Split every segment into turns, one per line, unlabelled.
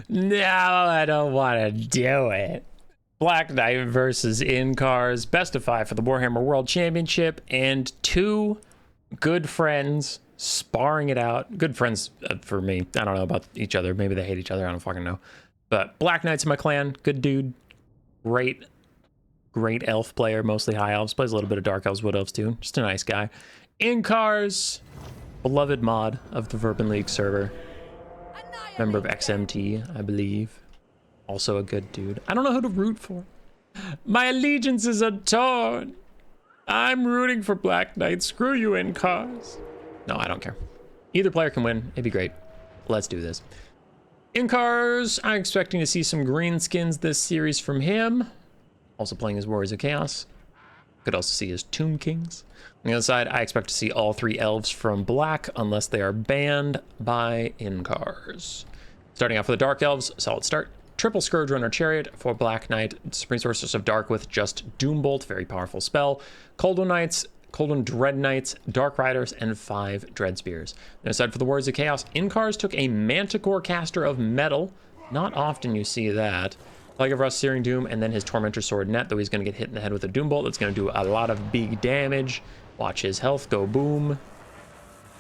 No, I don't want to do it. Black Knight versus Incarz, best of 5 for the Warhammer World Championship, and 2 good friends sparring it out. Good friends for me. I don't know about each other. Maybe they hate each other. I don't fucking know. But Black Knight's in my clan. Good dude. Great elf player. Mostly high elves. Plays a little bit of dark elves, wood elves too. Just a nice guy. Incarz, beloved mod of the Verban League server. Member of XMT, I believe. Also a good dude. I don't know who to root for. My allegiances are torn. I'm rooting for Black Knight. Screw you, Incarz. No, I don't care. Either player can win. It'd be great. Let's do this. Incarz, I'm expecting to see some green skins this series from him. Also playing as Warriors of Chaos. Could also see his Tomb Kings. On the other side, I expect to see all 3 elves from Black unless they are banned by Incarz. Starting off with the Dark Elves, solid start. Triple Scourge Runner Chariot for Black Knight. Supreme Sorceress of Dark with just Doombolt, very powerful spell. Coldwind Knights, Coldwind Dread Knights, Dark Riders, and 5 Dread Spears. And aside for the Warriors of Chaos, Incarz took a Manticore Caster of Metal. Not often you see that. Plague of Rust, Searing Doom, and then his Tormentor Sword Net, though he's going to get hit in the head with a Doombolt. That's going to do a lot of big damage. Watch his health go boom.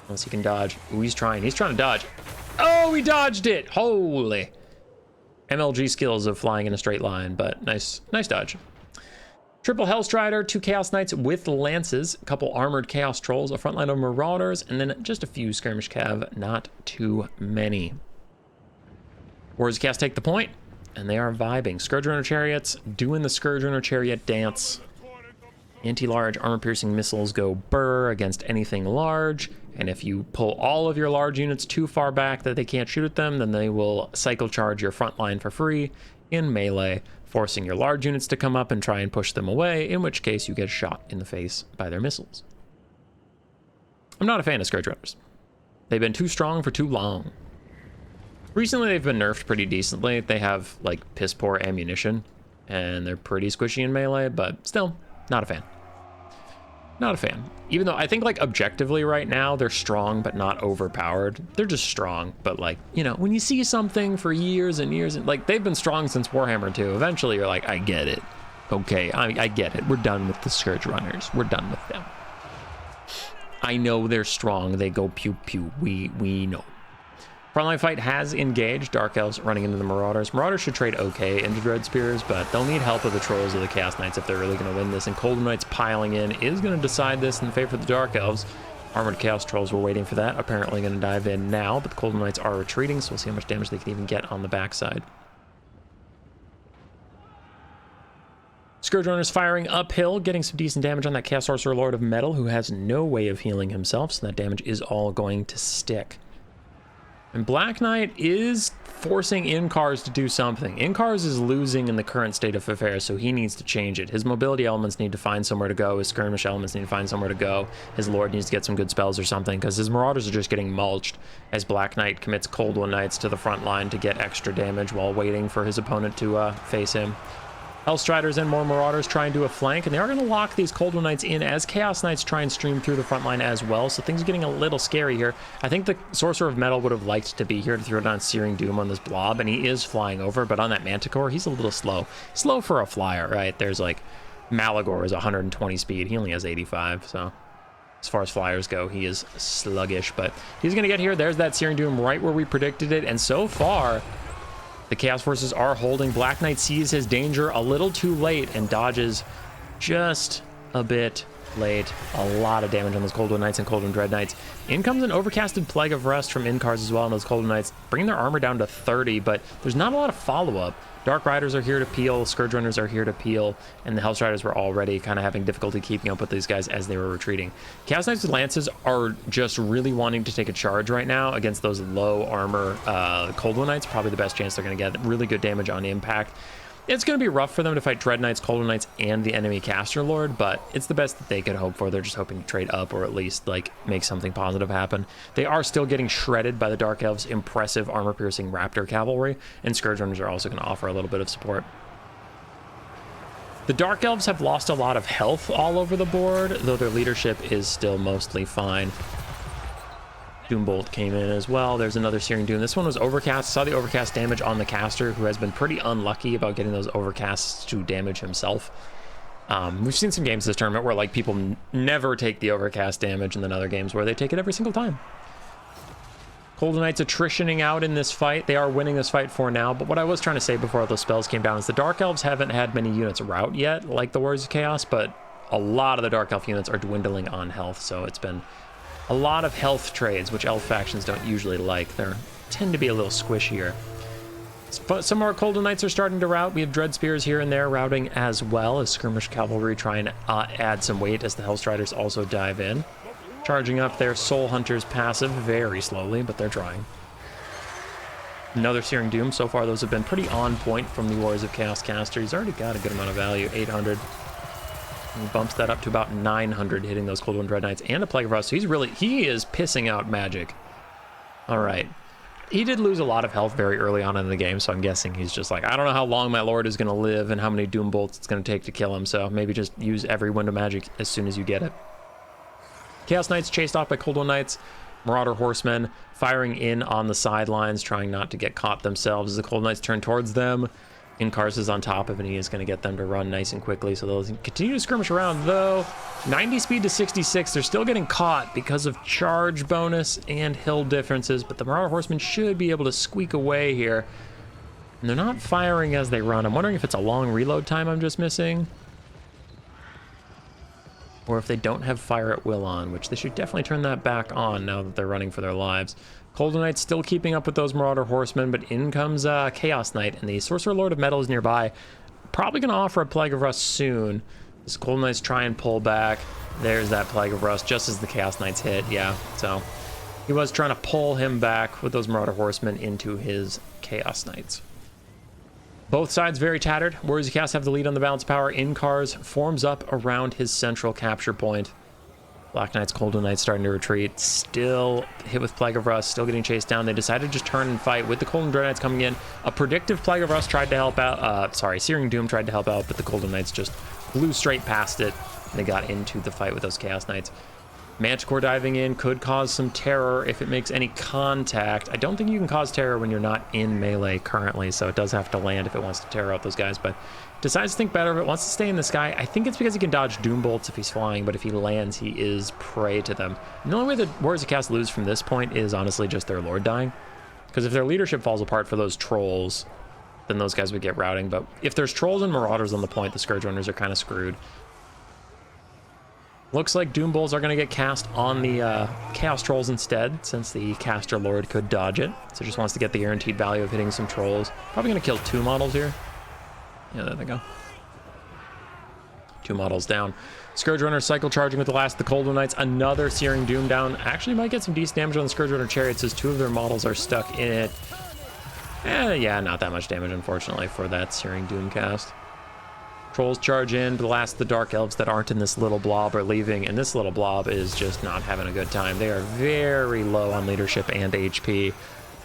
Unless he can dodge. Ooh, he's trying to dodge. Oh, he dodged it! Holy. MLG skills of flying in a straight line, but nice dodge. Triple Hellstrider, 2 Chaos Knights with Lances, a couple Armored Chaos Trolls, a front line of Marauders, and then just a few Skirmish Cav, not too many. Warriors of Chaos take the point, and they are vibing. Scourge Runner Chariots, doing the Scourge Runner Chariot dance. Anti-large armor-piercing missiles go burr against anything large, and if you pull all of your large units too far back that they can't shoot at them, then they will cycle charge your front line for free in melee, forcing your large units to come up and try and push them away, in which case you get shot in the face by their missiles. I'm not a fan of Scourge Runners. They've been too strong for too long. Recently, they've been nerfed pretty decently. They have, like, piss-poor ammunition, and they're pretty squishy in melee, but still, not a fan. Not a fan. Even though I think, like, objectively right now, they're strong but not overpowered. They're just strong, but, like, you know, when you see something for years and years, and like, they've been strong since Warhammer 2, eventually you're like, I get it. Okay, I get it. We're done with the Scourge Runners. We're done with them. I know they're strong. They go pew-pew. We know. Frontline fight has engaged. Dark Elves running into the Marauders. Marauders should trade okay into Dread Spears, but they'll need help of the Trolls or the Chaos Knights if they're really going to win this. And Cold Knights piling in is going to decide this in favor of the Dark Elves. Armored Chaos Trolls were waiting for that. Apparently going to dive in now, but the Cold Knights are retreating, so we'll see how much damage they can even get on the backside. Scourge Runner's firing uphill, getting some decent damage on that Chaos Sorcerer Lord of Metal, who has no way of healing himself, so that damage is all going to stick. And Black Knight is forcing Incarz to do something. Incarz is losing in the current state of affairs, so he needs to change it. His mobility elements need to find somewhere to go. His skirmish elements need to find somewhere to go. His Lord needs to get some good spells or something, because his Marauders are just getting mulched as Black Knight commits Coldwind Knights to the front line to get extra damage while waiting for his opponent to face him. Hellstriders and more Marauders try and do a flank, and they are going to lock these Coldwind Knights in as Chaos Knights try and stream through the front line as well, so things are getting a little scary here. I think the Sorcerer of Metal would have liked to be here to throw down Searing Doom on this blob, and he is flying over, but on that Manticore, he's a little slow. Slow for a flyer, right? There's like, Malagor is 120 speed, he only has 85, so as far as flyers go, he is sluggish, but he's going to get here. There's that Searing Doom right where we predicted it, and so far, the Chaos Forces are holding. Black Knight sees his danger a little too late and dodges just a bit late. A lot of damage on those Coldwind Knights and Coldwind Dread Knights. In comes an overcasted Plague of Rust from Incarz as well, and those Coldwind Knights bring their armor down to 30, but there's not a lot of follow-up. Dark Riders are here to peel, Scourge Runners are here to peel, and the Hellstriders were already kind of having difficulty keeping up with these guys as they were retreating. Chaos Knights with Lances are just really wanting to take a charge right now against those low armor Coldwind Knights. Probably the best chance they're going to get. Really good damage on impact. It's going to be rough for them to fight Dread Knights, Coldwind Knights, and the enemy Caster Lord, but it's the best that they could hope for. They're just hoping to trade up or at least like make something positive happen. They are still getting shredded by the Dark Elves' impressive armor-piercing Raptor Cavalry, and Scourge Runners are also going to offer a little bit of support. The Dark Elves have lost a lot of health all over the board, though their leadership is still mostly fine. Doom Bolt came in as well. There's another Searing Doom. This one was Overcast. Saw the Overcast damage on the caster, who has been pretty unlucky about getting those Overcasts to damage himself. We've seen some games this tournament where like people never take the Overcast damage, and then other games where they take it every single time. Golden Knights attritioning out in this fight. They are winning this fight for now, but what I was trying to say before all those spells came down is the Dark Elves haven't had many units rout yet, like the Warriors of Chaos, but a lot of the Dark Elf units are dwindling on health, so it's been a lot of health trades, which elf factions don't usually like. They tend to be a little squishier. But some of our Golden Knights are starting to rout. We have Dread Spears here and there routing as well as Skirmish Cavalry try and add some weight as the Hellstriders also dive in. Charging up their Soul Hunters passive very slowly, but they're trying. Another Searing Doom. So far, those have been pretty on point from the Warriors of Chaos caster. He's already got a good amount of value, 800. He bumps that up to about 900, hitting those Cold One Dread Knights and a Plague of Rust. So he is pissing out magic. All right. He did lose a lot of health very early on in the game, so I'm guessing he's just like, I don't know how long my Lord is going to live and how many Doom Bolts it's going to take to kill him, so maybe just use every window magic as soon as you get it. Chaos Knights chased off by Cold One Knights. Marauder Horsemen firing in on the sidelines, trying not to get caught themselves as the Cold Knights turn towards them. Incarz is on top of it, and he is going to get them to run nice and quickly, so they'll continue to skirmish around, though 90 speed to 66. They're still getting caught because of charge bonus and hill differences, but the Marauder Horsemen should be able to squeak away here. And they're not firing as they run. I'm wondering if it's a long reload time I'm just missing, or if they don't have Fire at Will on, which they should definitely turn that back on now that they're running for their lives. Golden Knight still keeping up with those Marauder Horsemen, but in comes Chaos Knight, and the Sorcerer Lord of Metal is nearby. Probably going to offer a Plague of Rust soon. This Golden Knights try and pull back. There's that Plague of Rust just as the Chaos Knights hit, yeah. So he was trying to pull him back with those Marauder Horsemen into his Chaos Knights. Both sides very tattered. Warriors of Chaos have the lead on the balance power. Incarz forms up around his central capture point. Black Knights, Golden Knights starting to retreat. Still hit with Plague of Rust, still getting chased down. They decided to just turn and fight with the Golden Dread Knights coming in. A predictive Plague of Rust tried to help out. Searing Doom tried to help out, but the Golden Knights just blew straight past it. And they got into the fight with those Chaos Knights. Manticore diving in could cause some terror if it makes any contact. I don't think you can cause terror when you're not in melee currently, so it does have to land if it wants to terror out those guys, but decides to think better of it, wants to stay in the sky. I think it's because he can dodge Doom Bolts if he's flying, but if he lands, he is prey to them. And the only way the Warriors of Chaos lose from this point is honestly just their Lord dying, because if their leadership falls apart for those trolls, then those guys would get routing, but if there's trolls and marauders on the point, the Scourge Runners are kind of screwed. Looks like Doom Bolts are going to get cast on the Chaos Trolls instead, since the Caster Lord could dodge it. So just wants to get the guaranteed value of hitting some trolls. Probably going to kill 2 models here. Yeah, there they go. 2 models down. Scourge Runner cycle charging with the last of the Cold One Knights. Another Searing Doom down. Actually might get some decent damage on the Scourge Runner Chariots as 2 of their models are stuck in it. Yeah, not that much damage, unfortunately, for that Searing Doom cast. Trolls charge in, but the last of the Dark Elves that aren't in this little blob are leaving, and this little blob is just not having a good time. They are very low on leadership and HP.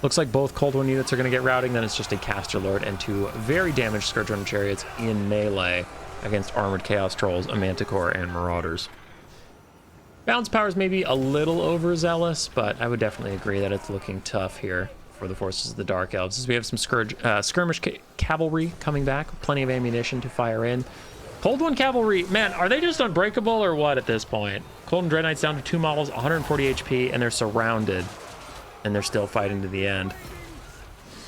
Looks like both Cold One units are going to get routing, then it's just a Caster Lord and 2 very damaged Scourge Runner Chariots in melee against Armored Chaos Trolls, a Manticore, and Marauders. Balance power is maybe a little overzealous, but I would definitely agree that it's looking tough here for the forces of the Dark Elves, as we have some skirmish cavalry coming back, plenty of ammunition to fire in. Cold One Cavalry, man, are they just unbreakable or what at this point? Cold One Dread Knights down to 2 models, 140 HP, and they're surrounded, and they're still fighting to the end.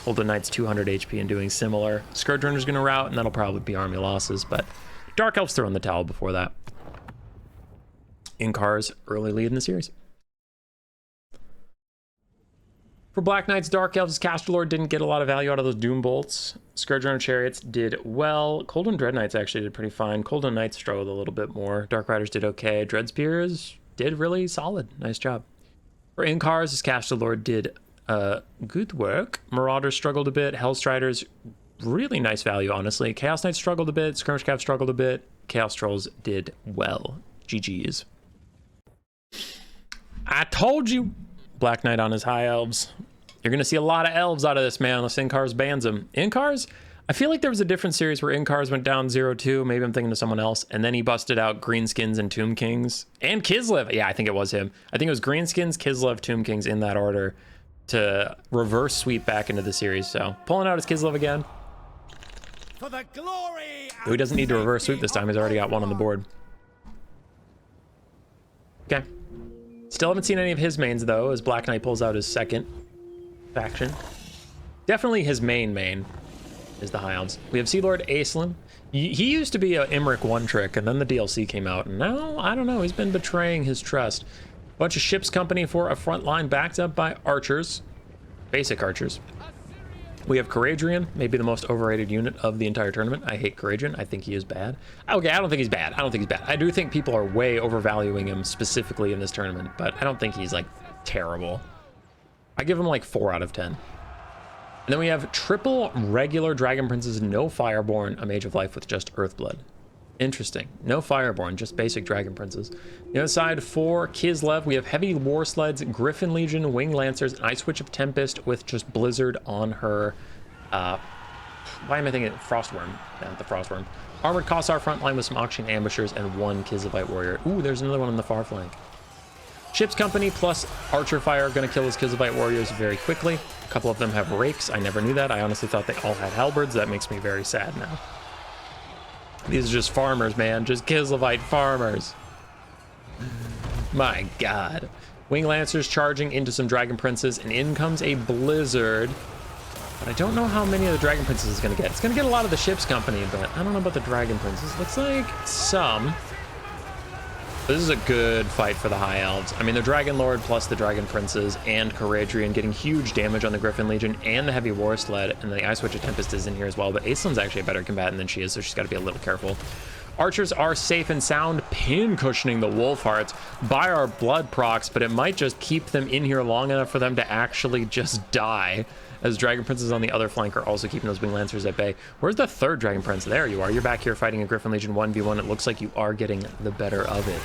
Cold One Knights 200 HP and doing similar. Scourge Runner's going to rout, and that'll probably be army losses, but Dark Elves throwing the towel before that. Incarz, early lead in the series. For Black Knights, Dark Elves, Caster Lord didn't get a lot of value out of those Doom Bolts. Scourge Runner Chariots did well. Cold One Dread Knights actually did pretty fine. Cold One Knights struggled a little bit more. Dark Riders did okay. Dread Spears did really solid. Nice job. For Incarz, his Caster Lord did good work. Marauders struggled a bit. Hellstriders, really nice value, honestly. Chaos Knights struggled a bit. Skirmish Cav struggled a bit. Chaos Trolls did well. GG's. I told you. Black Knight on his high elves. You're going to see a lot of elves out of this, man, unless Incarz bans him. Incarz, I feel like there was a different series where Incarz went down 0-2. Maybe I'm thinking of someone else. And then he busted out Greenskins and Tomb Kings. And Kislev. Yeah, I think it was him. I think it was Greenskins, Kislev, Tomb Kings in that order to reverse sweep back into the series. So pulling out his Kislev again.
For the glory.
He doesn't need to reverse sweep this time. He's already got one on the board. Okay. Still haven't seen any of his mains, though, as Black Knight pulls out his second faction. Definitely his main is the High Elves. We have Sea Lord Aeslin. He used to be a Imric one-trick, and then the DLC came out, and now, I don't know, he's been betraying his trust. Bunch of ships company for a front line backed up by archers. Basic archers. We have Caradrian, maybe the most overrated unit of the entire tournament. I hate Caradrian. I think he is bad. Okay, I don't think he's bad. I do think people are way overvaluing him specifically in this tournament, but I don't think he's, like, terrible. I give him, like, 4 out of 10. And then we have triple regular Dragon Princes, no Fireborn, a Mage of Life with just Earthblood. Interesting. No Fireborn, just basic Dragon Princes. The other side for Kislev, we have Heavy War Sleds, Griffin Legion, Wing Lancers, and Ice Witch of Tempest with just Blizzard on her, why am I thinking Frostworm? Yeah, the Frostworm. Armored Kossar frontline with some Auction Ambushers and 1 Kizilite Warrior. Ooh, there's another one on the far flank. Ships Company plus Archer Fire are going to kill his Kizilite Warriors very quickly. A couple of them have Rakes. I never knew that. I honestly thought they all had Halberds. That makes me very sad now. These are just farmers, man. Just Kizilite farmers. My God. Wing Lancers charging into some Dragon Princes, and in comes a Blizzard. But I don't know how many of the Dragon Princes is going to get. It's going to get a lot of the Ships Company, but I don't know about the Dragon Princes. Looks like some. This is a good fight for the High Elves. I mean, the Dragon Lord plus the Dragon Princes and Caradrian getting huge damage on the Griffin Legion and the Heavy War Sled, and the Ice Witch of Tempest is in here as well, but Aeslin's actually a better combatant than she is, so she's got to be a little careful. Archers are safe and sound, pin cushioning the Wolf Hearts by our blood procs, but it might just keep them in here long enough for them to actually just die, as Dragon Princes on the other flank are also keeping those Wing Lancers at bay. Where's the third Dragon Prince? There you are. You're back here fighting a Griffin Legion 1v1. It looks like you are getting the better of it.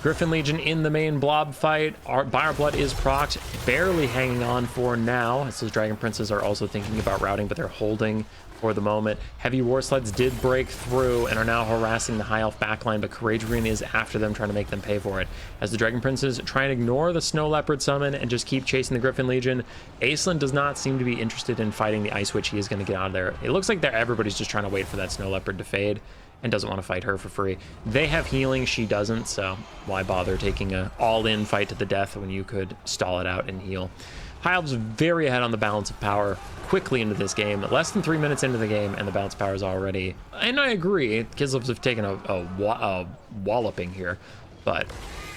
Griffin Legion in the main blob fight. By Our Blood is procced, barely hanging on for now, as those Dragon Princes are also thinking about routing, but they're holding for the moment. Heavy War Sleds did break through and are now harassing the High Elf backline, but Caradrian is after them, trying to make them pay for it. As the Dragon Princes try and ignore the Snow Leopard summon and just keep chasing the Griffin Legion, Aeslin does not seem to be interested in fighting the Ice Witch. He is going to get out of there. It looks like everybody's just trying to wait for that Snow Leopard to fade and doesn't want to fight her for free. They have healing, she doesn't, so why bother taking a all-in fight to the death when you could stall it out and heal. High Elves very ahead on the balance of power quickly into this game. Less than 3 minutes into the game, and the balance of power is already... And I agree, Kislevs have taken a walloping here, but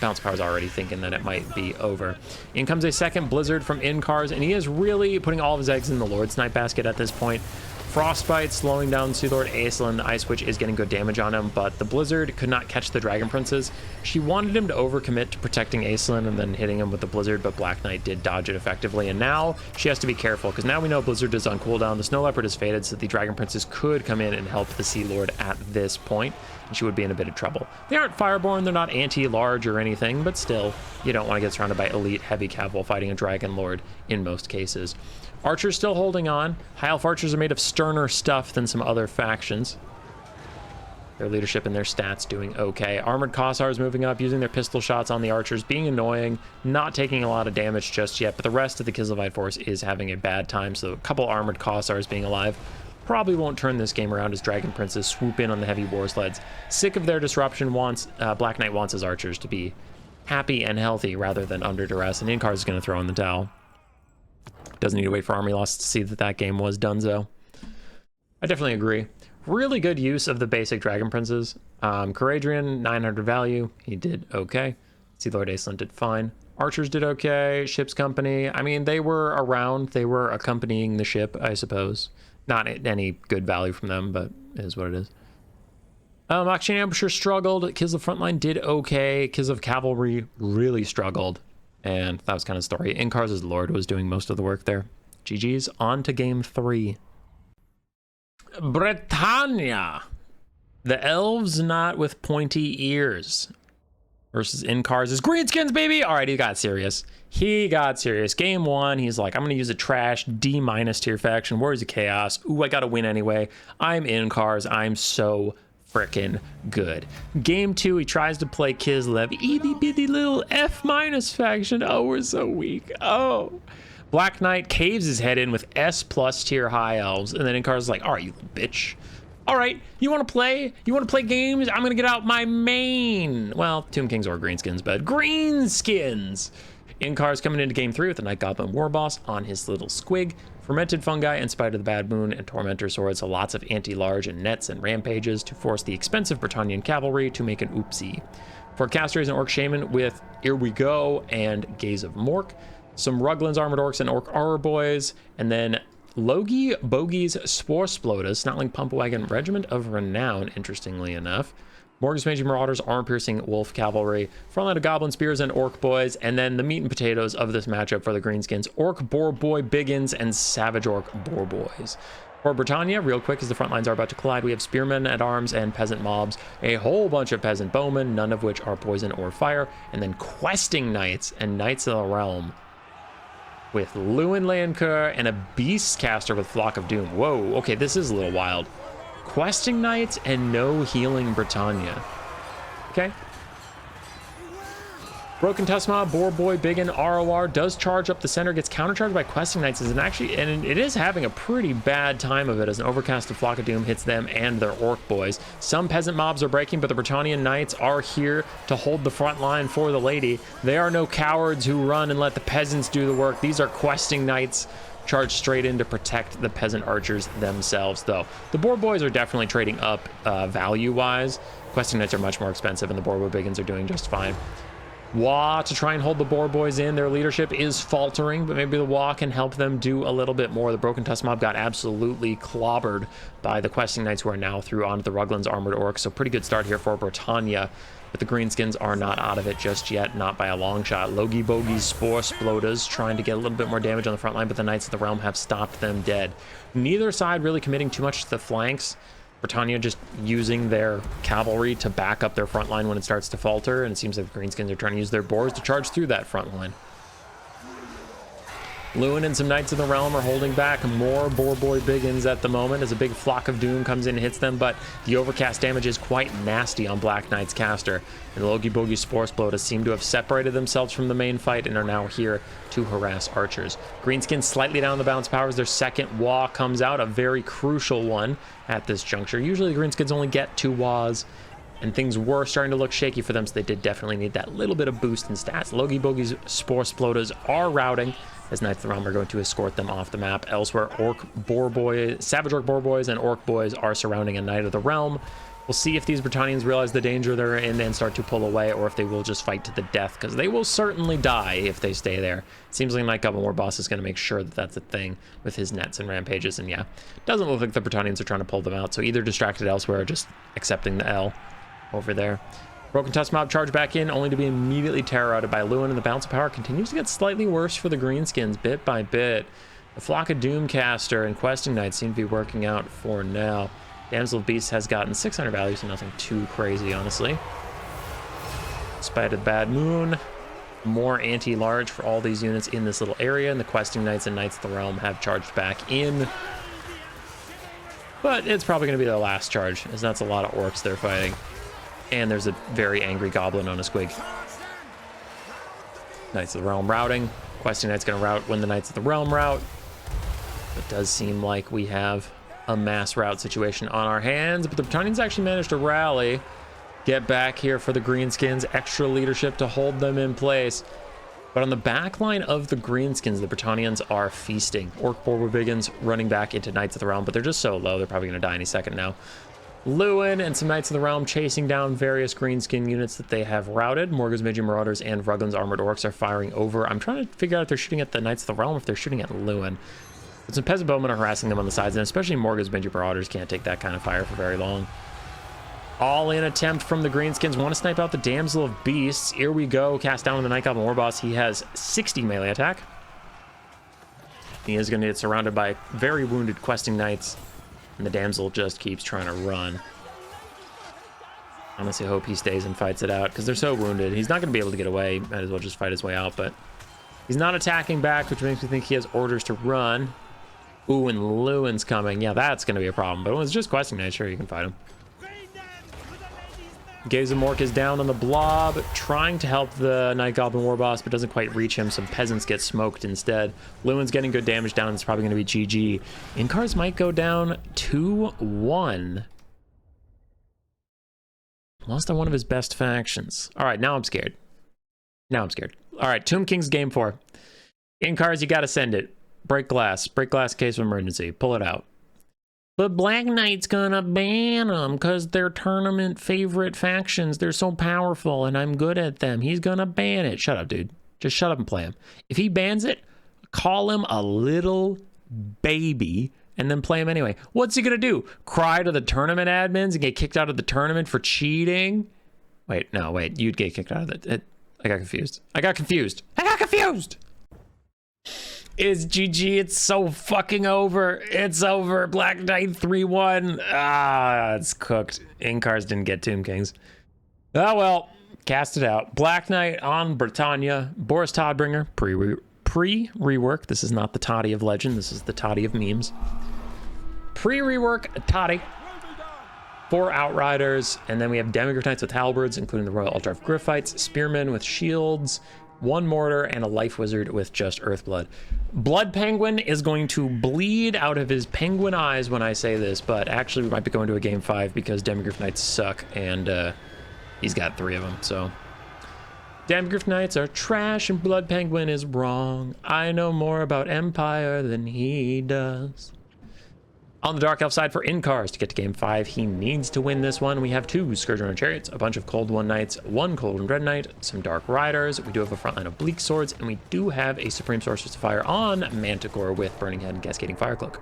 balance of power is already thinking that it might be over. In comes a second Blizzard from Incarz, and he is really putting all of his eggs in the Lord Snipe basket at this point. Frostbite slowing down Sea Lord Aeslin. The Ice Witch is getting good damage on him, but the Blizzard could not catch the Dragon Princes. She wanted him to overcommit to protecting Aeslin and then hitting him with the Blizzard, but Black Knight did dodge it effectively, and now she has to be careful, because now we know Blizzard is on cooldown. The Snow Leopard is faded, so the Dragon Princes could come in and help the Sea Lord at this point, and she would be in a bit of trouble. They aren't Fireborn, they're not anti-large or anything, but still, you don't want to get surrounded by elite heavy cav while fighting a Dragon Lord in most cases. Archers still holding on. High Elf Archers are made of sterner stuff than some other factions. Their leadership and their stats doing okay. Armored Kossars moving up, using their pistol shots on the Archers, being annoying, not taking a lot of damage just yet, but the rest of the Kizilite force is having a bad time, so a couple Armored Kossars being alive probably won't turn this game around as Dragon Princes swoop in on the Heavy War Sleds. Sick of their disruption, Black Knight wants his Archers to be happy and healthy rather than under duress, and Incarz is going to throw in the towel. Doesn't need to wait for army loss to see that that game was donezo. I definitely agree. Really good use of the basic Dragon Princes. Caradrian, 900 value. He did okay. Sea Lord Aeslin did fine. Archers did okay. Ships Company, I mean, they were around. They were accompanying the ship, I suppose. Not any good value from them, but it is what it is. Auction Ambusher struggled. Kislev Frontline did okay. Kislev Cavalry really struggled. And that was kind of the story. Incarz's Lord was doing most of the work there. GG's, on to game 3. Britannia. The elves not with pointy ears. versus Incarz is Greenskins, baby. All right, he got serious. He got serious. Game 1, he's like, I'm going to use a trash D- tier faction. Warriors of Chaos. Ooh, I got to win anyway. I'm Incarz. I'm so freaking good. Game 2, he tries to play Kislev. Itty bitty little F- faction. Oh, we're so weak. Oh. Black Knight caves his head in with S+ tier high elves. And then Incarz is like, all right, you little bitch. All right, you want to play? You want to play games? I'm going to get out my main. Well, Tomb Kings or Greenskins, but Greenskins. Incarz coming into game 3 with the Night Goblin War Boss on his little squig, Fermented Fungi and Spite of the Bad Moon and Tormentor Swords, so lots of anti-large and nets and rampages to force the expensive Britannian cavalry to make an oopsie. For caster is an Orc Shaman with Here We Go and Gaze of Mork, some Ruglan's Armored Orcs and Orc Auror Boys, and then Logie Bogey's Spore Splodas, Snotling Pumpwagon Regiment of Renown, interestingly enough. Morgan's Magi Marauders, Armor-Piercing Wolf Cavalry, Frontline of Goblin Spears and Orc Boys, and then the meat and potatoes of this matchup for the Greenskins, Orc Boar Boy Biggins and Savage Orc Boar Boys. For Britannia, real quick as the front lines are about to collide, we have Spearmen at Arms and Peasant Mobs, a whole bunch of Peasant Bowmen, none of which are poison or fire, and then Questing Knights and Knights of the Realm with Lewin Lancoeur and a Beast Caster with Flock of Doom. Whoa, okay, this is a little wild. Questing Knights and no Healing Britannia. Okay. Broken Tuskmaw, Boar Boy, Biggin, ROR does charge up the center, gets countercharged by Questing Knights, and it is having a pretty bad time of it as an overcast of Flock of Doom hits them and their Orc Boys. Some Peasant Mobs are breaking, but the Britannian Knights are here to hold the front line for the lady. They are no cowards who run and let the peasants do the work. These are Questing Knights charged straight in to protect the Peasant Archers themselves, though. The Boar Boys are definitely trading up value-wise. Questing Knights are much more expensive, and the Boar Boy Biggins are doing just fine. Wa to try and hold the Boar Boys in. Their leadership is faltering, but maybe the Wa can help them do a little bit more. The Broken Tusk Mob got absolutely clobbered by the Questing Knights, who are now through onto the Ruglan's Armored Orcs. So pretty good start here for Britannia, but the Greenskins are not out of it just yet, not by a long shot. Logie Bogey's Spore Splodas trying to get a little bit more damage on the front line, but the Knights of the Realm have stopped them dead. Neither side really committing too much to the flanks. Britannia just using their cavalry to back up their front line when it starts to falter, and it seems like the Greenskins are trying to use their boars to charge through that front line. Lewin and some Knights of the Realm are holding back more Boar Boy Biggins at the moment as a big Flock of Doom comes in and hits them, but the overcast damage is quite nasty on Black Knight's caster, and the Logie Bogey Spore Splodas seem to have separated themselves from the main fight and are now here to harass archers. Greenskins slightly down the balance powers. Their second Wa comes out, a very crucial one at this juncture. Usually the Greenskins only get 2 Was, and things were starting to look shaky for them, so they did definitely need that little bit of boost in stats. Logie Bogey's Spore Splodas are routing, as Knights of the Realm are going to escort them off the map. Elsewhere, Savage Orc Boar Boys and Orc Boys are surrounding a Knight of the Realm. We'll see if these Britannians realize the danger they're in and start to pull away, or if they will just fight to the death, because they will certainly die if they stay there. Seems like Night Goblin War Boss is going to make sure that that's a thing with his nets and rampages, and yeah, doesn't look like the Britannians are trying to pull them out, so either distracted elsewhere or just accepting the L over there. Broken Tusk Mob charge back in, only to be immediately terror-outed by Lewin, and the balance of power continues to get slightly worse for the Greenskins, bit by bit. The Flock of Doomcaster and Questing Knights seem to be working out for now. Damsel of Beast has gotten 600 value, so nothing too crazy, honestly. Spite of the Bad Moon, more anti-large for all these units in this little area, and the Questing Knights and Knights of the Realm have charged back in. But it's probably going to be their last charge, as that's a lot of orcs they're fighting. And there's a very angry goblin on a squig. Knights of the Realm routing. Questing Knight's going to rout when the Knights of the Realm rout. It does seem like we have a mass rout situation on our hands, but the Britannians actually managed to rally, get back here for the Greenskins, extra leadership to hold them in place. But on the back line of the Greenskins, the Britannians are feasting. Orc Boar Biggins running back into Knights of the Realm, but they're just so low, they're probably going to die any second now. Lewin and some Knights of the Realm chasing down various Greenskin units that they have routed. Morgan's Magi Marauders and Ruglan's Armored Orcs are firing over. I'm trying to figure out if they're shooting at the Knights of the Realm or if they're shooting at Lewin. But some Peasant Bowmen are harassing them on the sides, and especially Morgan's Magi Marauders can't take that kind of fire for very long. All-in attempt from the Greenskins. Want to snipe out the Damsel of Beasts. Here we go. Cast down on the Night Goblin War Boss. He has 60 melee attack. He is going to get surrounded by very wounded Questing Knights. And the damsel just keeps trying to run. Honestly, hope he stays and fights it out because they're so wounded. He's not going to be able to get away. Might as well just fight his way out, but he's not attacking back, which makes me think he has orders to run. Ooh, and Lewin's coming. Yeah, that's going to be a problem. But when it's just questing night, sure, you can fight him. Gazemork is down on the blob, trying to help the Night Goblin War Boss, but doesn't quite reach him. Some peasants get smoked instead. Lewin's getting good damage down. It's probably going to be GG. Incarz might go down 2-1. Lost on one of his best factions. All right, now I'm scared. Now I'm scared. All right, Tomb King's game 4. Incarz, you got to send it. Break glass. Break glass in case of emergency. Pull it out. But Black Knight's gonna ban them because they're tournament favorite factions. They're so powerful and I'm good at them. He's gonna ban it. Shut up, dude. Just shut up and play him. If he bans it, call him a little baby and then play him anyway. What's he gonna do? Cry to the tournament admins and get kicked out of the tournament for cheating? Wait, no, wait. You'd get kicked out of it. I got confused. I got confused. Is GG. It's so fucking over. It's over. Black Knight 3-1. Ah, it's cooked. Incarz didn't get Tomb Kings. Oh well, cast it out. Black Knight on Britannia. Boris Todbringer, pre-rework. This is not the Toddy of legend. This is the Toddy of memes. Pre-rework Toddy. 4 Outriders, and then we have Demigryph Knights with halberds, including the Royal Altar of Gryphites, Spearmen with shields, 1 mortar, and a Life Wizard with just Earthblood. Blood Penguin is going to bleed out of his penguin eyes when I say this, but actually we might be going to a game 5 because Demigryph Knights suck, and he's got 3 of them, so. Demigryph Knights are trash and Blood Penguin is wrong. I know more about Empire than he does. On the Dark Elf side for Incarz, to get to game 5, he needs to win this one. We have 2 Scourge-Runner Chariots, a bunch of Cold One Knights, 1 Cold One Red Knight, some Dark Riders. We do have a front line of Bleak Swords, and we do have a Supreme Sorceress of Fire on Manticore with Burning Head and Cascading Fire Cloak.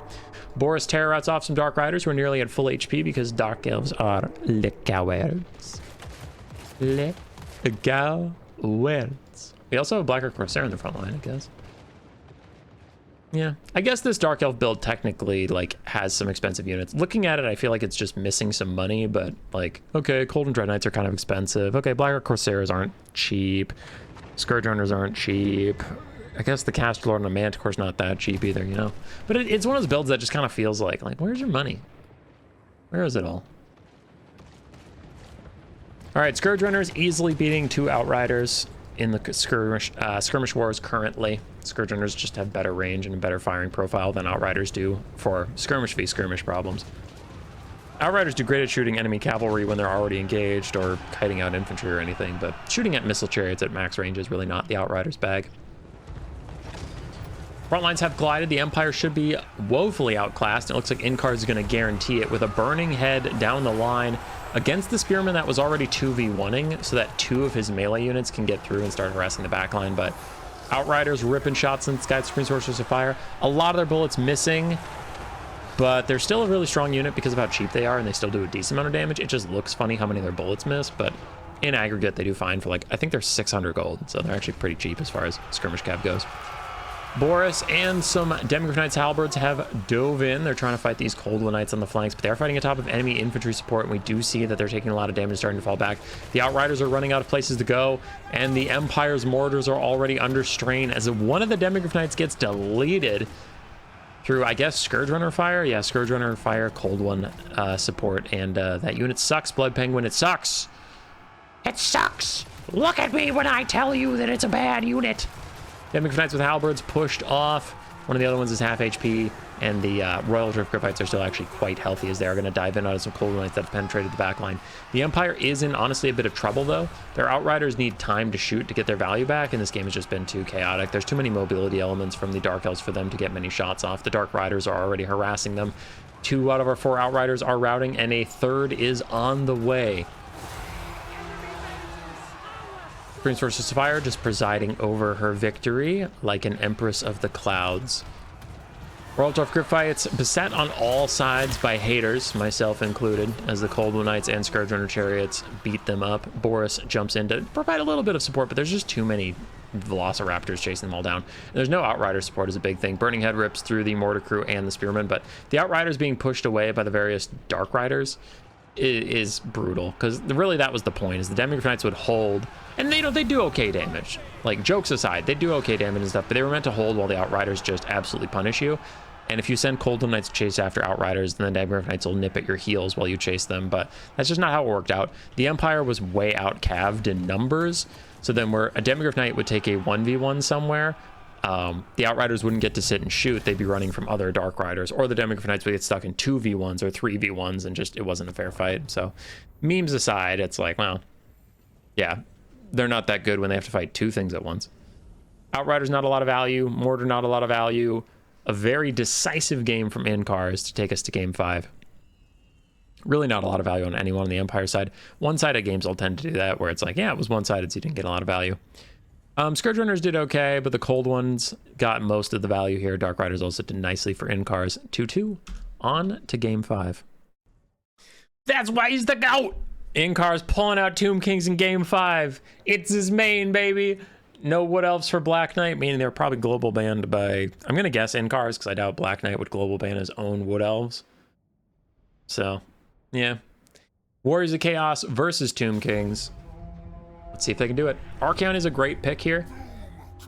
Boris terror routes off some Dark Riders who are nearly at full HP because Dark Elves are le cowards. Le cowards. We also have Blacker Corsair in the front line, I guess. Yeah, I guess this Dark Elf build technically like has some expensive units. Looking at it, I feel like it's just missing some money, but like, okay, Cold and Dread Knights are kind of expensive. Okay, Blacker Corsairs aren't cheap. Scourge Runners aren't cheap. I guess the Caster Lord and the Manticore's not that cheap either, you know? But it's one of those builds that just kind of feels like, where's your money? Where is it all? All right, Scourge Runners easily beating 2 Outriders in the skirmish wars currently. Scourge Runners just have better range and a better firing profile than Outriders do for skirmish v skirmish problems. Outriders do great at shooting enemy cavalry when they're already engaged or kiting out infantry or anything, but shooting at missile chariots at max range is really not the Outriders' bag. Front lines have glided. The Empire should be woefully outclassed. It looks like Incarz is going to guarantee it with a Burning Head down the line against the Spearman that was already 2v1ing so that 2 of his melee units can get through and start harassing the backline. But Outriders ripping shots in the sky, Supreme Sorceress of Fire. A lot of their bullets missing, but they're still a really strong unit because of how cheap they are, and they still do a decent amount of damage. It just looks funny how many of their bullets miss, but in aggregate, they do fine for like, I think they're 600 gold, so they're actually pretty cheap as far as skirmish cap goes. Boris and some Demigryph Knights halberds have dove in. They're trying to fight these Cold One Knights on the flanks, but they're fighting atop of enemy infantry support, and we do see that they're taking a lot of damage, starting to fall back. The Outriders are running out of places to go, and the Empire's mortars are already under strain as one of the Demigryph Knights gets deleted through, I guess, Scourge Runner Fire? Yeah, Scourge Runner Fire, Cold One support, and that unit sucks, Blood Penguin. It sucks. It sucks. Look at me when I tell you that it's a bad unit. Demigryph Knights with halberds pushed off. One of the other ones is half HP, and the Royal Drift Gryphites are still actually quite healthy as they are going to dive in on some Cold Knights that have penetrated the backline. The Empire is in, honestly, a bit of trouble, though. Their Outriders need time to shoot to get their value back, and this game has just been too chaotic. There's too many mobility elements from the Dark Elves for them to get many shots off. The Dark Riders are already harassing them. 2 out of our 4 Outriders are routing, and a 3rd is on the way. Supreme Sorceress of Fire just presiding over her victory like an Empress of the Clouds. Royal Dwarf Gryphites beset on all sides by haters, myself included, as the Cold One Knights and Scourge Runner Chariots beat them up. Boris jumps in to provide a little bit of support, but there's just too many Velociraptors chasing them all down. And there's no Outrider support is a big thing. Burning Head rips through the Mortar Crew and the Spearmen, but the Outriders being pushed away by the various Dark Riders is brutal, because really that was the point, is the Demigryph Knights would hold, and they do okay damage. Like, jokes aside, they do okay damage and stuff, but they were meant to hold while the Outriders just absolutely punish you. And if you send Coldham Knights to chase after Outriders, then the Demigryph Knights will nip at your heels while you chase them, but that's just not how it worked out. The Empire was way out-calved in numbers, so then where a Demigryph Knight would take a 1v1 somewhere, the Outriders wouldn't get to sit and shoot. They'd be running from other Dark Riders, or the Demigryph Knights would get stuck in 2v1s or 3v1s, and just, it wasn't a fair fight. So memes aside, it's like, well, yeah, they're not that good when they have to fight two things at once. Outriders, not a lot of value. Mortar, not a lot of value. A very decisive game from Incarz to take us to game 5. Really not a lot of value on anyone on the Empire side. One-sided games will tend to do that, where it's like, yeah, it was one-sided, so you didn't get a lot of value. Scourge Runners did okay, but the cold ones got most of the value here. Dark Riders also did nicely for Incarz. 2-2. On to game 5. That's why he's the GOAT! Incarz pulling out Tomb Kings in game 5. It's his main, baby. No Wood Elves for Black Knight, meaning they're probably global banned by, I'm going to guess Incarz, because I doubt Black Knight would global ban his own Wood Elves. So, yeah. Warriors of Chaos versus Tomb Kings. Let's see if they can do it. Archaon is a great pick here.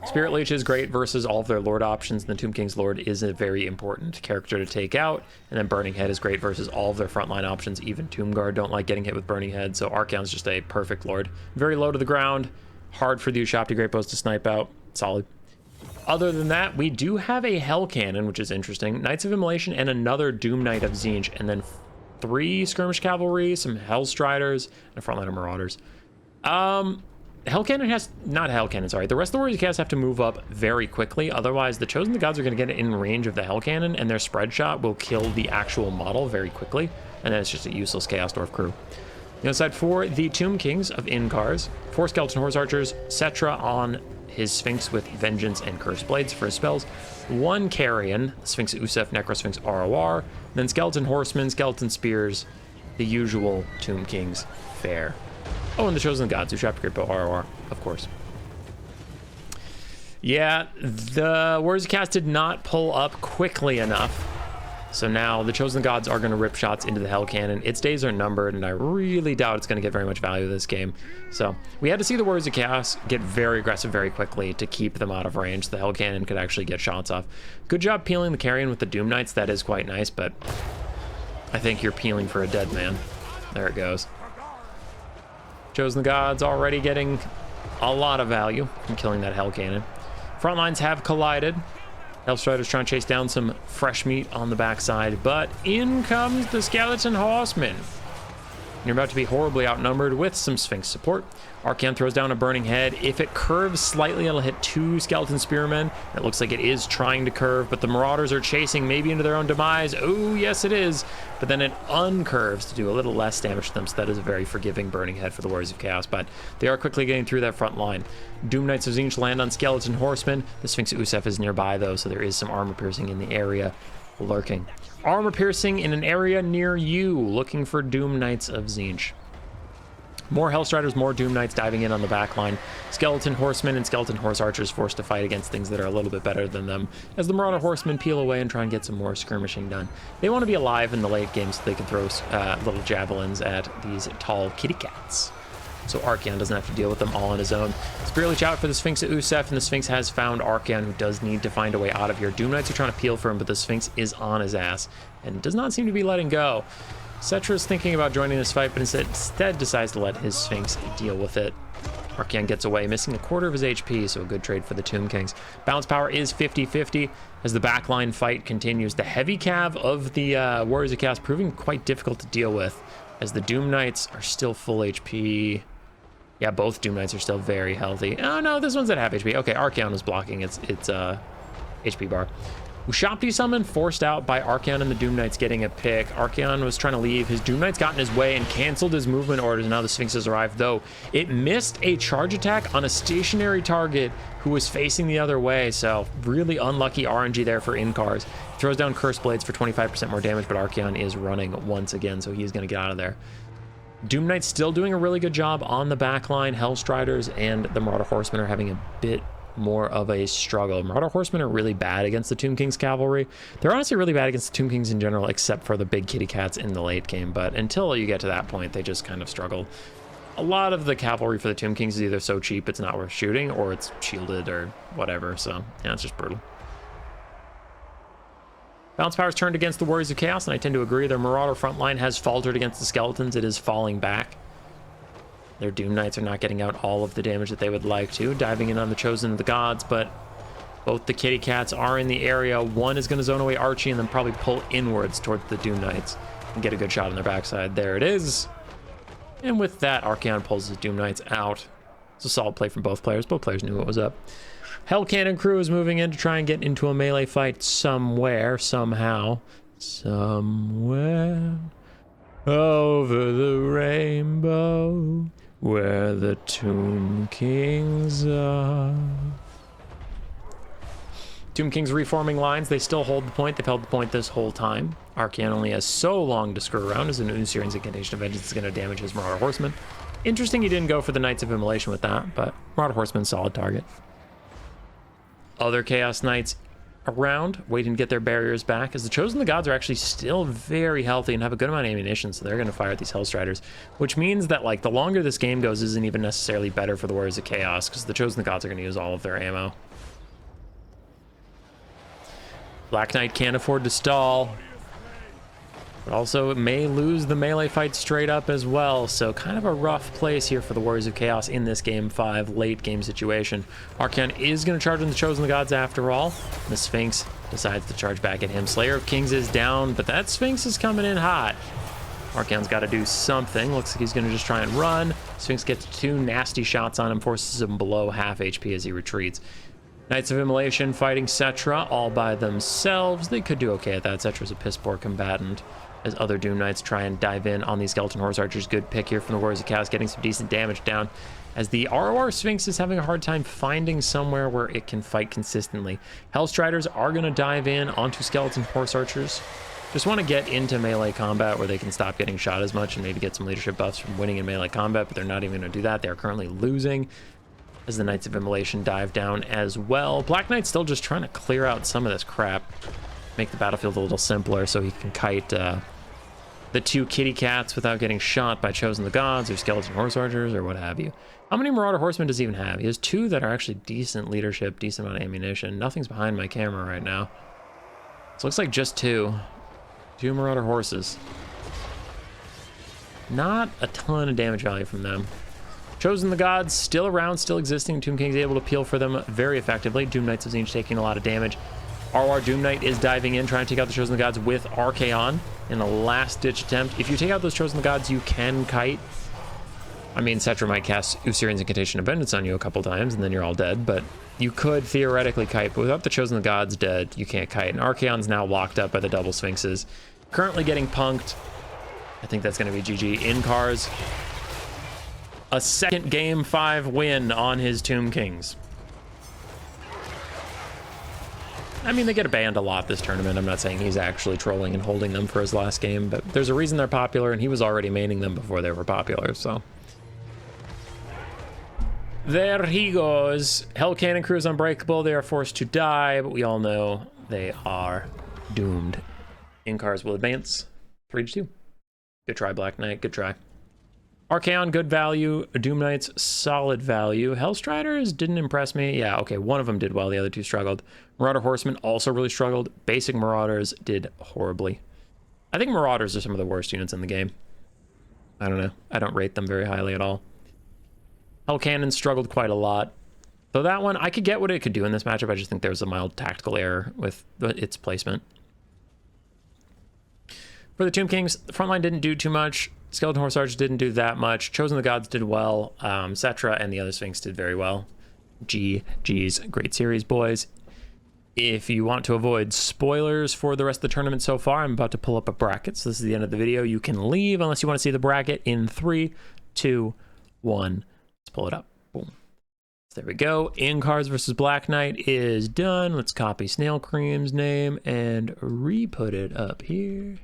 Spirit Leech is great versus all of their Lord options, and the Tomb King's Lord is a very important character to take out. And then Burning Head is great versus all of their frontline options. Even Tomb Guard don't like getting hit with Burning Head, so Archaon's just a perfect Lord. Very low to the ground. Hard for the Ushapti Great Bows to snipe out. Solid. Other than that, we do have a Hell Cannon, which is interesting. Knights of Immolation and another Doom Knight of Tzeentch, and then 3 Skirmish Cavalry, some Hellstriders, and a frontline of Marauders. Hell Cannon has, not Hell Cannon, sorry. The rest of the Warriors of Chaos have to move up very quickly. Otherwise, the Chosen of the Gods are going to get in range of the Hell Cannon, and their spread shot will kill the actual model very quickly. And then it's just a useless Chaos Dwarf crew. The other side for the Tomb Kings of Incarz, 4 Skeleton Horse Archers, Cetra on his Sphinx with Vengeance and Curse Blades for his spells, 1 Carrion, Sphinx Usef, Necrosphinx ROR, then Skeleton Horsemen, Skeleton Spears, the usual Tomb Kings fare. Oh, and the Chosen of the Gods, Ushapti Great Bow ROR, of course. Yeah, the Warriors of Chaos did not pull up quickly enough. So now the Chosen Gods are going to rip shots into the Hell Cannon. Its days are numbered, and I really doubt it's going to get very much value this game. So we had to see the Warriors of Chaos get very aggressive very quickly to keep them out of range. The Hell Cannon could actually get shots off. Good job peeling the Carrion with the Doom Knights. That is quite nice, but I think you're peeling for a dead man. There it goes. Chosen Gods already getting a lot of value from killing that Hell Cannon. Front lines have collided. Hellstriders trying to chase down some fresh meat on the backside, but in comes the Skeleton Horsemen. You're about to be horribly outnumbered with some Sphinx support. Archaon throws down a Burning Head. If it curves slightly, it'll hit 2 Skeleton Spearmen. It looks like it is trying to curve, but the Marauders are chasing, maybe into their own demise. Oh, yes, it is. But then it uncurves to do a little less damage to them, so that is a very forgiving Burning Head for the Warriors of Chaos, but they are quickly getting through that front line. Doom Knights of Tzeentch land on Skeleton Horsemen. The Sphinx Usef is nearby, though, so there is some armor piercing in the area lurking. Armor piercing in an area near you, looking for Doom Knights of Tzeentch. More Hellstriders, more Doom Knights diving in on the back line. Skeleton Horsemen and Skeleton Horse Archers forced to fight against things that are a little bit better than them, as the Marauder Horsemen peel away and try and get some more skirmishing done. They want to be alive in the late game so they can throw little javelins at these tall kitty cats. So Archaon doesn't have to deal with them all on his own. Spirit Leech out for the Sphinx of Usef, and the Sphinx has found Archaon, who does need to find a way out of here. Doom Knights are trying to peel for him, but the Sphinx is on his ass and does not seem to be letting go. Cetra's thinking about joining this fight, but instead decides to let his Sphinx deal with it. Archaon gets away, missing a quarter of his HP, so a good trade for the Tomb Kings. Balance power is 50-50 as the backline fight continues. The heavy cav of the Warriors of Chaos proving quite difficult to deal with, as the Doom Knights are still full HP. Yeah, both Doom Knights are still very healthy. Oh no, this one's at half HP. Okay, Archaon was blocking its HP bar. Ushapti summon forced out by Archaon and the Doom Knights getting a pick. Archaon was trying to leave. His Doom Knights got in his way and canceled his movement orders, and now the Sphinx has arrived, though it missed a charge attack on a stationary target who was facing the other way, so really unlucky RNG there for Incarz. Throws down Curse Blades for 25% more damage, but Archaon is running once again, so he's going to get out of there. Doom Knight's still doing a really good job on the back line. Hellstriders and the Marauder Horsemen are having a bit more of a struggle. Marauder Horsemen are really bad against the Tomb King's cavalry. They're honestly really bad against the Tomb Kings in general, except for the big kitty cats in the late game. But until you get to that point, they just kind of struggle. A lot of the cavalry for the Tomb Kings is either so cheap it's not worth shooting, or it's shielded or whatever. So yeah, it's just brutal. Balance Power's turned against the Warriors of Chaos, and I tend to agree. Their Marauder front line has faltered against the Skeletons. It is falling back. Their Doom Knights are not getting out all of the damage that they would like to. Diving in on the Chosen of the Gods, but both the Kitty Cats are in the area. One is going to zone away Archie and then probably pull inwards towards the Doom Knights and get a good shot on their backside. There it is. And with that, Archaon pulls his Doom Knights out. It's a solid play from both players. Both players knew what was up. Hell Cannon Crew is moving in to try and get into a melee fight somewhere, somehow. Somewhere over the rainbow, where the Tomb Kings are. Tomb Kings reforming lines. They still hold the point. They've held the point this whole time. Archaon only has so long to screw around as an Usurian's Incantation of Vengeance is going to damage his Marauder Horseman. Interesting he didn't go for the Knights of Immolation with that, but Marauder Horseman, solid target. Other Chaos Knights around, waiting to get their barriers back, as the Chosen of the Gods are actually still very healthy and have a good amount of ammunition, so they're going to fire at these Hellstriders, which means that, like, the longer this game goes isn't even necessarily better for the Warriors of Chaos, because the Chosen of the Gods are going to use all of their ammo. Black Knight can't afford to stall, but also it may lose the melee fight straight up as well, so kind of a rough place here for the Warriors of Chaos in this Game 5 late game situation. Archaon is going to charge on the Chosen of the Gods after all. The Sphinx decides to charge back at him. Slayer of Kings is down, but that Sphinx is coming in hot. Archaon's got to do something. Looks like he's going to just try and run. Sphinx gets 2 nasty shots on him, forces him below half HP as he retreats. Knights of Immolation fighting Cetra all by themselves. They could do okay at that. Cetra's a piss-poor combatant, as other Doom Knights try and dive in on these Skeleton Horse Archers. Good pick here from the Warriors of Chaos, getting some decent damage down, as the ROR Sphinx is having a hard time finding somewhere where it can fight consistently. Hellstriders are going to dive in onto Skeleton Horse Archers. Just want to get into melee combat where they can stop getting shot as much and maybe get some leadership buffs from winning in melee combat, but they're not even going to do that. They are currently losing, as the Knights of Immolation dive down as well. Black Knight's still just trying to clear out some of this crap, make the battlefield a little simpler so he can kite the 2 kitty cats without getting shot by Chosen of the Gods or Skeleton Horse Archers or what have you. How many Marauder Horsemen does he even have? He has 2 that are actually decent leadership, decent amount of ammunition. Nothing's behind my camera right now. So it looks like just 2. 2 Marauder Horses. Not a ton of damage value from them. Chosen the Gods still around, still existing. Tomb King's able to peel for them very effectively. Doom Knights of Zinj taking a lot of damage. RR Doom Knight is diving in, trying to take out the Chosen of the Gods with Archaon in a last-ditch attempt. If you take out those Chosen of the Gods, you can kite. I mean, Cetra might cast Usurian's Incantation of Vengeance on you a couple times, and then you're all dead, but you could theoretically kite, but without the Chosen of the Gods dead, you can't kite. And Archaon's now locked up by the double Sphinxes. Currently getting punked. I think that's going to be GG. Incarz, a second Game 5 win on his Tomb Kings. I mean, they get banned a lot this tournament. I'm not saying he's actually trolling and holding them for his last game, but there's a reason they're popular, and he was already maining them before they were popular, so. There he goes. Hell Cannon Crew is unbreakable. They are forced to die, but we all know they are doomed. Incarz will advance 3-2. Good try, Black Knight. Good try. Archaon, good value. Doom Knights, solid value. Hellstriders didn't impress me. Yeah, okay, one of them did well. The other 2 struggled. Marauder Horsemen also really struggled. Basic Marauders did horribly. I think Marauders are some of the worst units in the game. I don't know. I don't rate them very highly at all. Hell Cannon struggled quite a lot. Though that one, I could get what it could do in this matchup. I just think there was a mild tactical error with its placement. For the Tomb Kings, the front line didn't do too much. Skeleton Horse Archers didn't do that much. Chosen of the Gods did well. Cetra and the other Sphinx did very well. GG's. Great series, boys. If you want to avoid spoilers for the rest of the tournament so far, I'm about to pull up a bracket. So this is the end of the video. You can leave unless you want to see the bracket in 3, 2, 1. Let's pull it up. Boom. So there we go. Incarz versus Black Knight is done. Let's copy Snail Cream's name and re-put it up here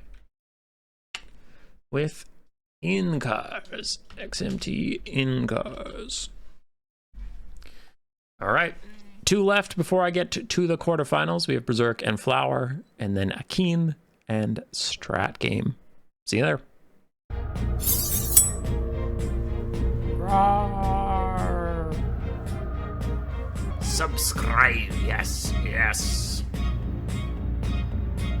with Incarz. XMT Incarz. All right. 2 left before I get to the quarterfinals. We have Berserk and Flower, and then Akeem and Strat Game. See you there. Roar. Subscribe, yes, yes.